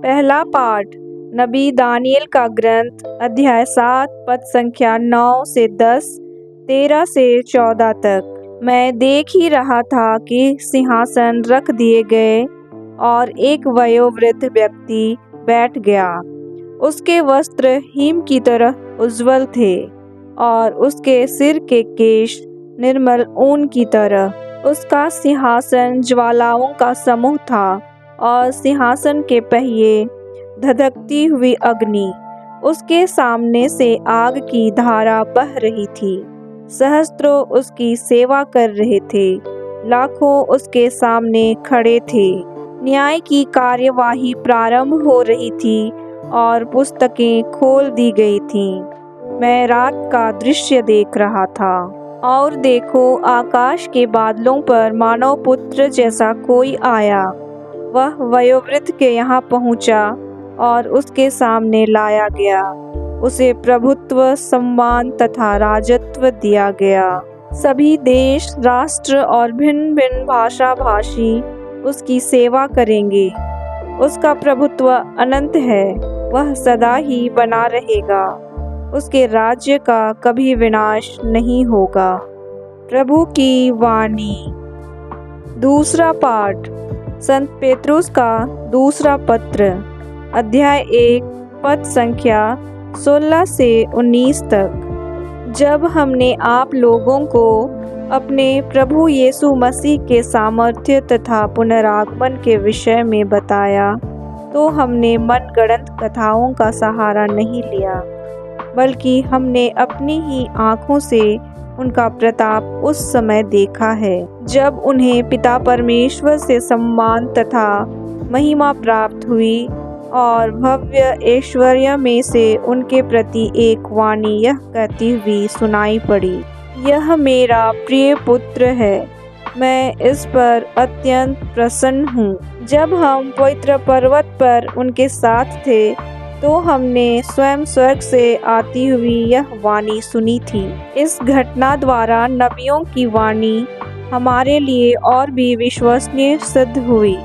पहला पाठ नबी दानियल का ग्रंथ अध्याय 7 पद संख्या 9 से 10, 13 से 14 तक। मैं देख ही रहा था कि सिंहासन रख दिए गए और एक वयोवृद्ध व्यक्ति बैठ गया। उसके वस्त्र हिम की तरह उज्ज्वल थे और उसके सिर के केश निर्मल ऊन की तरह। उसका सिंहासन ज्वालाओं का समूह था और सिंहासन के पहिए धधकती हुई अग्नि। उसके सामने से आग की धारा बह रही थी। सहस्त्रों उसकी सेवा कर रहे थे, लाखों उसके सामने खड़े थे। न्याय की कार्यवाही प्रारंभ हो रही थी और पुस्तकें खोल दी गई थीं। मैं रात का दृश्य देख रहा था और देखो, आकाश के बादलों पर मानव पुत्र जैसा कोई आया। वह वयोवृद्ध के यहाँ पहुँचा और उसके सामने लाया गया। उसे प्रभुत्व, सम्मान तथा राजत्व दिया गया। सभी देश, राष्ट्र और भिन्न भिन्न भाषा भाषी उसकी सेवा करेंगे। उसका प्रभुत्व अनंत है, वह सदा ही बना रहेगा। उसके राज्य का कभी विनाश नहीं होगा। प्रभु की वाणी। दूसरा पाठ संत पेत्रुस का दूसरा पत्र अध्याय 1 पद संख्या 16 से 19 तक। जब हमने आप लोगों को अपने प्रभु यीशु मसीह के सामर्थ्य तथा पुनरागमन के विषय में बताया, तो हमने मनगढ़ंत कथाओं का सहारा नहीं लिया, बल्कि हमने अपनी ही आँखों से उनका प्रताप उस समय देखा है, जब उन्हें पिता परमेश्वर से सम्मान तथा महिमा प्राप्त हुई और भव्य ऐश्वर्य में से उनके प्रति एक वाणी यह कहती हुई सुनाई पड़ी, यह मेरा प्रिय पुत्र है, मैं इस पर अत्यंत प्रसन्न हूँ। जब हम पवित्र पर्वत पर उनके साथ थे, तो हमने स्वयं स्वर्ग से आती हुई यह वाणी सुनी थी। इस घटना द्वारा नबियों की वाणी हमारे लिए और भी विश्वसनीय सिद्ध हुई।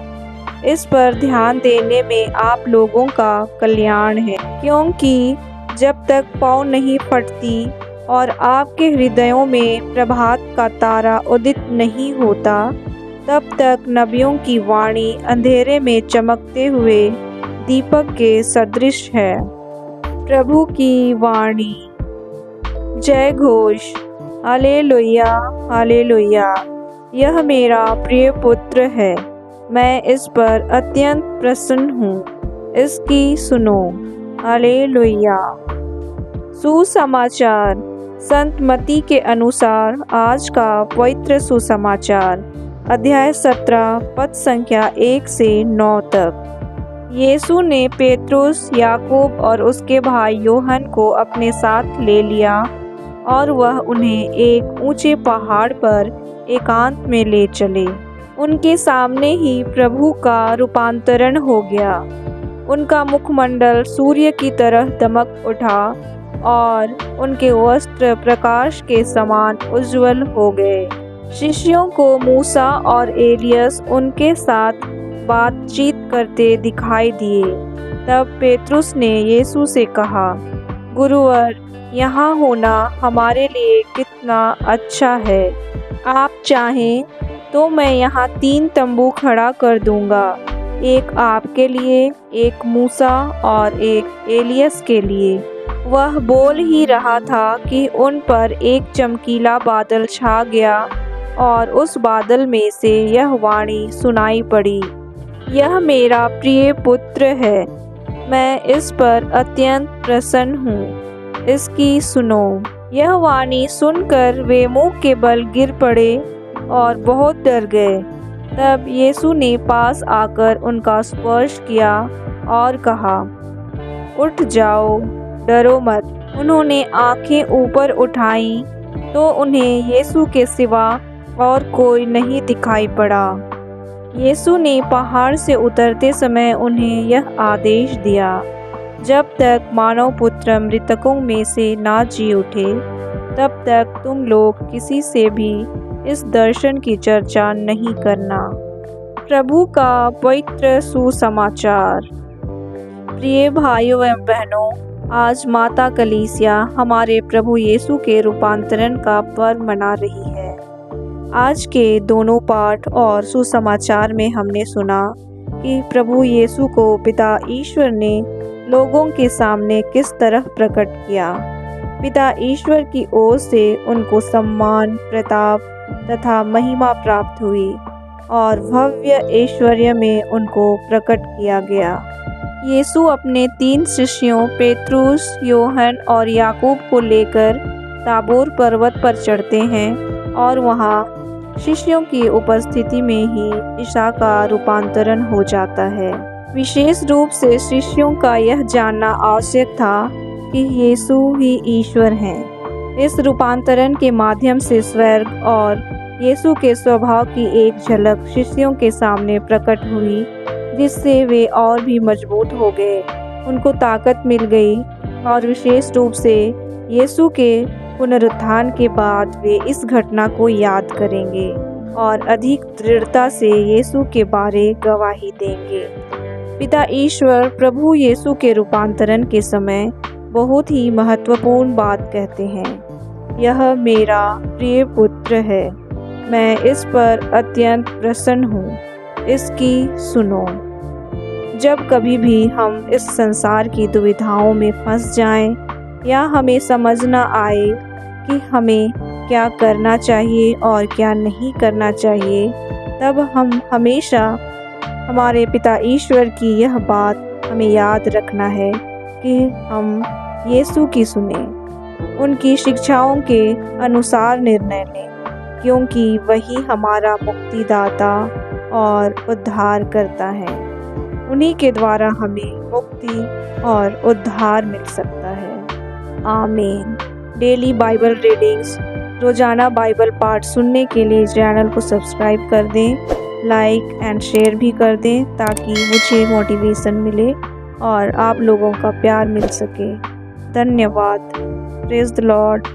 इस पर ध्यान देने में आप लोगों का कल्याण है, क्योंकि जब तक पाँव नहीं फटती और आपके हृदयों में प्रभात का तारा उदित नहीं होता, तब तक नबियों की वाणी अंधेरे में चमकते हुए दीपक के सदृश है। प्रभु की वाणी। जय घोष। Hallelujah, hallelujah. यह मेरा प्रिय पुत्र है, मैं इस पर अत्यंत प्रसन्न हूँ, इसकी सुनो। हालेलुया। सुसमाचार। संत मत्ती के अनुसार आज का पवित्र सुसमाचार अध्याय 17 पद संख्या 1 से 9 तक। यीशु ने पेत्रुस, याकूब और उसके भाई यूहन्ना को अपने साथ ले लिया और वह उन्हें एक ऊंचे पहाड़ पर एकांत में ले चले। उनके सामने ही प्रभु का रूपांतरण हो गया। उनका मुखमंडल सूर्य की तरह दमक उठा और उनके वस्त्र प्रकाश के समान उज्ज्वल हो गए। शिष्यों को मूसा और एलियस उनके साथ बातचीत करते दिखाई दिए। तब पेत्रुस ने यीशु से कहा, गुरुवर, यहाँ होना हमारे लिए कितना अच्छा है। आप चाहें तो मैं यहाँ 3 तंबू खड़ा कर दूंगा, एक आपके लिए, एक मूसा और एक एलियस के लिए। वह बोल ही रहा था कि उन पर एक चमकीला बादल छा गया और उस बादल में से यह वाणी सुनाई पड़ी, यह मेरा प्रिय पुत्र है, मैं इस पर अत्यंत प्रसन्न हूँ, इसकी सुनो। यह वाणी सुनकर वे मुंह के बल गिर पड़े और बहुत डर गए। तब यीशु ने पास आकर उनका स्पर्श किया और कहा, उठ जाओ, डरो मत। उन्होंने आंखें ऊपर उठाईं तो उन्हें यीशु के सिवा और कोई नहीं दिखाई पड़ा। यीशु ने पहाड़ से उतरते समय उन्हें यह आदेश दिया, जब तक मानव पुत्र मृतकों में से ना जी उठे, तब तक तुम लोग किसी से भी इस दर्शन की चर्चा नहीं करना। प्रभु का पवित्र सुसमाचार। प्रिय भाइयों एवं बहनों, आज माता कलीसिया हमारे प्रभु यीशु के रूपांतरण का पर्व मना रही है। आज के दोनों पाठ और सुसमाचार में हमने सुना कि प्रभु यीशु को पिता ईश्वर ने लोगों के सामने किस तरह प्रकट किया। पिता ईश्वर की ओर से उनको सम्मान, प्रताप तथा महिमा प्राप्त हुई और भव्य ऐश्वर्य में उनको प्रकट किया गया। यीशु अपने 3 शिष्यों पेत्रुस, योहन और याकूब को लेकर ताबोर पर्वत पर चढ़ते हैं और वहाँ शिष्यों की उपस्थिति में ही ईसा का रूपांतरण हो जाता है। विशेष रूप से शिष्यों का यह जानना आवश्यक था कि यीशु ही ईश्वर हैं। इस रूपांतरण के माध्यम से स्वर्ग और यीशु के स्वभाव की एक झलक शिष्यों के सामने प्रकट हुई, जिससे वे और भी मजबूत हो गए, उनको ताकत मिल गई और विशेष रूप से यीशु के पुनरुत्थान के बाद वे इस घटना को याद करेंगे और अधिक दृढ़ता से यीशु के बारे गवाही देंगे। पिता ईश्वर प्रभु यीशु के रूपांतरण के समय बहुत ही महत्वपूर्ण बात कहते हैं, यह मेरा प्रिय पुत्र है, मैं इस पर अत्यंत प्रसन्न हूँ, इसकी सुनो। जब कभी भी हम इस संसार की दुविधाओं में फंस जाएं या हमें समझ न आए कि हमें क्या करना चाहिए और क्या नहीं करना चाहिए, तब हम हमेशा हमारे पिता ईश्वर की यह बात हमें याद रखना है कि हम यीशु की सुने, उनकी शिक्षाओं के अनुसार निर्णय लें, क्योंकि वही हमारा मुक्तिदाता और उद्धार करता है। उन्हीं के द्वारा हमें मुक्ति और उद्धार मिल सकता है। आमीन। डेली बाइबल रीडिंग्स, रोजाना बाइबल पाठ सुनने के लिए चैनल को सब्सक्राइब कर दें, लाइक एंड शेयर भी कर दें ताकि मुझे मोटिवेशन मिले और आप लोगों का प्यार मिल सके। धन्यवाद। Praise the Lord.